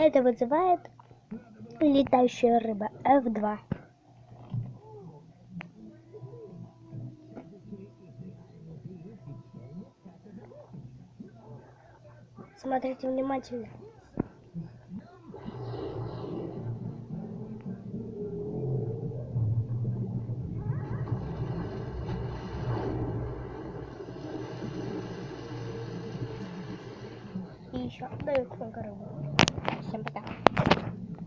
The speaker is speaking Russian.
Это вызывает летающая рыба F2. Смотрите внимательно. И еще дают много рыбы. Всем пока.